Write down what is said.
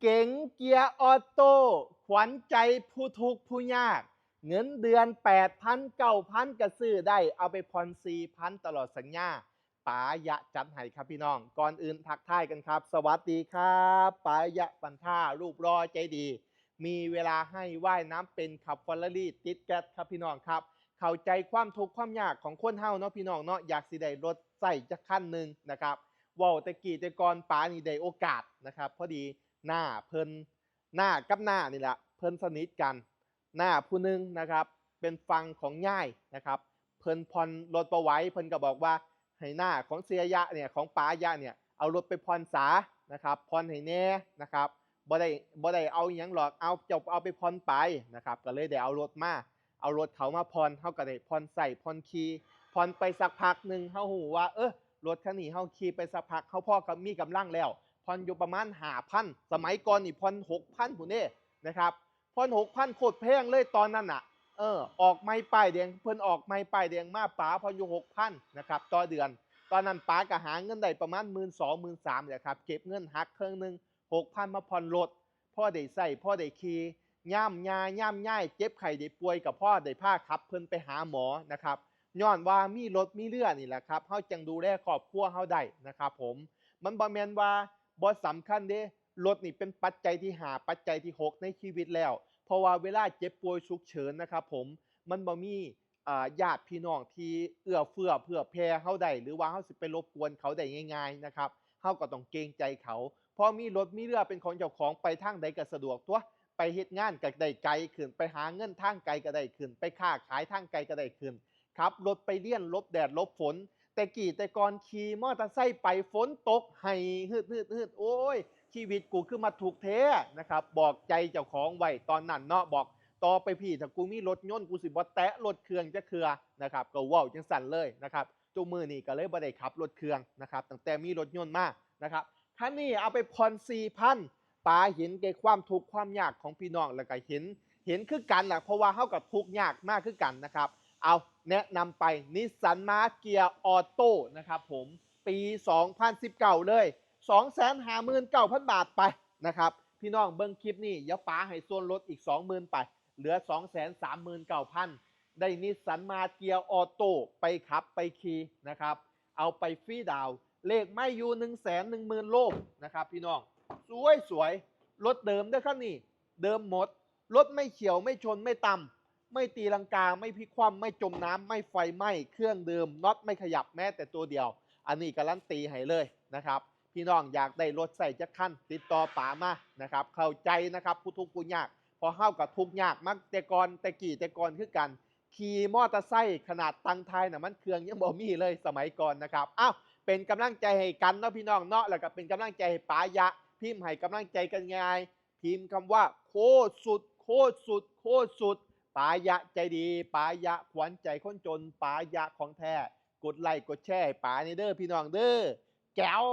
เก๋งเกียร์ออโต้ขวัญใจผู้ทุกข์ผู้ยากเงินเดือน8,000 9,000ก็ซื้อได้เอาไปผ่อน4,000ตลอดสัญญาป๋ายะจัดให้ครับพี่น้องก่อนอื่นทักทายกันครับสวัสดีครับป๋ายะปันท่ารูปรอใจดีมีเวลาให้ว่ายน้ำเป็นขับฟอร์รารี่ติดแก๊สครับพี่น้องครับเข้าใจความทุกข์ความยากของคนเฮาเนาะพี่น้องเนาะอยากสิได้รถใส่จักคันหนึ่งนะครับว้าวแต่กี้แต่ก่อนป๋านี่ได้โอกาสนะครับพอดีหน้าเพิ่นหน้ากับหน้านี่แหละเพิ่นสนิทกันหน้าผู้หนึงนะครับเป็นฟังของย่ายนะครับเพิ่นผ่อนรถประไว้เพิ่นก็บอกว่าให้หน้าของเสียยะเนี่ยของป๋ายะเนี่ยเอารถไปผ่อนสานะครับผ่อนให้แน่นะครับบ่ได้เอาหยังหรอกเอาเจ้าเอาไปผ่อนไปนะครับก็เลยได้เอารถมาเอารถเขามาผ่อนเฮาก็ได้ผ่อนใส่ผ่อนขี่ผ่อนไปสักพักนึงเฮาฮู้ว่ารถคันนี้เฮาขี่ไปสักพักเฮาพอกับมีกำลังแล้วผ่อนอยู่ประมาณ 5,000 สมัยก่อนนี่ผ่อน 6,000 พุ่นเด้นะครับผ่อน 6,000 โคตรแพงเลยตอนนั้นน่ะออกใหม่ป้ายแดงเพิ่นออกใหม่ป้ายแดงมาป๋าผ่อนอยู่ 6,000 นะครับต่อเดือนตอนนั้นป๋าก็หาเงินได้ประมาณ 12,000 13,000นี่แหละครับเก็บเงินหักครึ่งนึง 6,000 มาผ่อนรถพ่อได้ใส่พ่อได้ขี่ย่ามยาย่ามย่ายเจ็บไข้ได้ป่วยกับพ่อได้พาขับเพิ่นไปหาหมอนะครับย้อนว่ามีรถมีเรือนี่แหละครับเฮาจังดูแลครอบครัวเฮาได้นะครับผมมันบ่แม่นว่าบ่สำคัญเด้รถนี่เป็นปัจจัยที่5ปัจจัยที่6ในชีวิตแล้วเพราะว่าเวลาเจ็บป่วยฉุกเฉินนะครับผมมันบ่มีญาติพี่น้องที่เอื้อเฟื้อเผื่อแผ่เฮาได้หรือว่าเฮาสิไปรบกวนเขาได้ง่ายๆนะครับเฮาก็ต้องเกรงใจเขาพอมีรถมีเรือเป็นของเจ้าของไปทางใดก็สะดวกตัวไปเฮ็ดงานก็ได้ไกลขึ้นไปหาเงินทางไกลก็ได้ขึ้นไปค้าขายทางไกลก็ได้ขึ้นขับรถไปเรียนหลบแดดหลบฝนแต่กี้แต่ก่อนขี่มอเตอร์ไซค์ไปฝนตกให้ฮืดๆๆโอ๊ยชีวิตกูคือมาถูกข์แท้นะครับบอกใจเจ้าของไว้ตอนนั้นเนาะบอกต่อไปพี่ถ้ากูมีรถยนต์กูสิบ่แตะรถเครื่องจักเทื่อนะครับก็เว้าจังซั่นเลยนะครับซุมื้อนี้ก็เลยบ่ได้ขับรถเครื่องนะครับตั้งแต่มีรถยนต์มานะครับคันนี้เอาไปผ่อน 4,000 ป๋าเห็นแก่ความทุกข์ความยากของพี่น้องแล้วก็เห็นคือกันล่ะเพราะว่าเฮาก็ทุกข์ยากมากคือกันนะครับเอาแนะนำไป Nissan Mark-Gear Auto นะครับผมปี 2019 เลย 259,000 บาทไปนะครับพี่น้องเบิ่งคลิปนี้เดี๋ยวป๋าให้ส่วนลดอีก 20,000 ไปเหลือ 239,000 ได้ Nissan Mark-Gear Auto ไปขับไปขี่นะครับเอาไปฟรีดาวน์เลขไม่อยู่ 110,000 โลนะครับพี่น้องสวยรถเดิมเด้อครับนี่เดิมหมดรถไม่เฉียวไม่ชนไม่ต่ำไม่ตีลังกาไม่พลิกคว่ำไม่จมน้ำไม่ไฟไหม้เครื่องเดิมน็อตไม่ขยับแม้แต่ตัวเดียวอันนี้การันตีให้เลยนะครับพี่น้องอยากได้รถใส่จักคันติดต่อป๋ามานะครับเข้าใจนะครับผู้ทุกข์ผู้ยากพอเข้ากับทุกข์ยากมักแต่ก่อนแต่กี่แต่ก่อนคือกันขี่มอเตอร์ไซค์ขนาดตังไทยน่ะมันเครื่องยังบ่มีเลยสมัยก่อนนะครับอ้าวเป็นกำลังใจให้กันเนาะพี่น้องเนาะแล้วก็เป็นกำลังใจให้ป๋ายะพิมพ์ให้กำลังใจกันง่ายพิมพ์คำว่าโคตรสุดโคตรสุดโคตรสุดป๋ายะใจดีป๋ายะขวัญใจคนจนป๋ายะของแท้กดไลค์กดแชร์ให้ป๋านี่เด้อพี่น้องเด้อแก้ว